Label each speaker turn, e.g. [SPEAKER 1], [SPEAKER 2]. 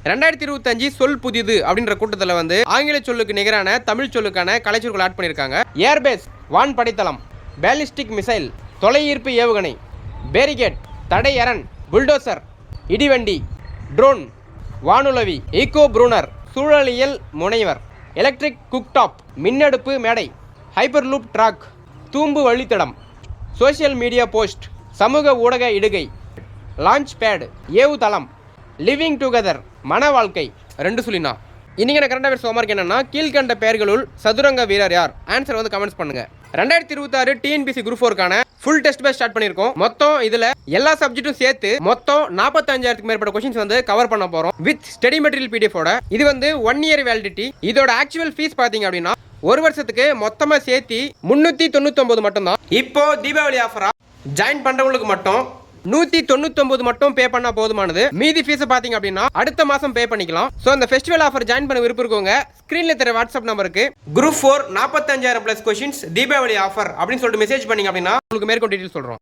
[SPEAKER 1] 2025 சொல் புதிது அப்படின்ற கூட்டத்தில் வந்து ஆங்கில சொல்லுக்கு நிகரான தமிழ் சொல்லுக்கான கலைச்சொற்கள் ஆட் பண்ணியிருக்காங்க. ஏர்பேஸ் வான் படைத்தளம், பேலிஸ்டிக் மிசைல் தொலைஈர்ப்பு ஏவுகணை, பேரிகேட் தடையரண், புல்டோசர் இடிவண்டி, ட்ரோன் வானுளவி, ஈகோ ப்ரூனர் சூழலியல் முனைவர், எலக்ட்ரிக் குக்டாப் மின்னடுப்பு மேடை, ஹைப்பர்லூப் ட்ராக் தூம்பு வழித்தடம், சோசியல் மீடியா போஸ்ட் சமூக ஊடக இடுகை, லான்ச் பேட் ஏவுதளம், லிவிங் டுகெதர் மன வாழ்க்கை 2 சொல்லினா. இன்னைக்கு கரண்ட் அஃபேர்ஸ் ஹோம்வொர்க் என்னன்னா கீழ்கண்ட பெயர்களுள் சதுரங்க வீரர் யார்? ஆன்சர் வந்து கமெண்ட்ஸ் பண்ணுங்க. 2026 டிஎன்பிசி குரூப் 4க்கான ஃபுல் டெஸ்ட் பேட்ச் ஸ்டார்ட் பண்ணியிருக்கோம். மொத்தம் இதுல எல்லா சப்ஜெக்ட்டும் சேர்த்து மொத்தம் 45,000க்கு மேற்பட்ட கொஸ்டின்ஸ் வந்து கவர் பண்ண போறோம் வித் ஸ்டடி மெட்டீரியல் பிடிஎஃப் ஓட. இது வந்து 1 இயர் வேலிடிட்டி. இதோட ஆக்சுவல் ஃபீஸ் பாத்தீங்க அப்படின்னா ஒரு வருஷத்துக்கு மொத்தமா சேர்த்து 399 மட்டும் தான். இப்போ தீபாவளி ஆஃபரா ஜாயின் பண்றவங்களுக்கு மட்டும் 199 மட்டும் பே பண்ணா போதுமானது. மீதி ஃபீஸ் பாத்தீங்க அப்படின்னா அடுத்த மாசம் பே பண்ணிக்கலாம். சோ இந்த ஃபெஸ்டிவல் ஆஃபர் ஜாயின் பண்ண விருப்பம் இருக்கவங்க ஸ்கிரீன்ல தெரிய வாட்ஸ்அப் நம்பருக்கு group 4 45,000 plus questions Deepavali offer அப்படின்னு சொல்லிட்டு மெசேஜ் பண்ணீங்க அப்படின்னா உங்களுக்கு மேற்கொண்டு டீடைல்ஸ் சொல்றோம்.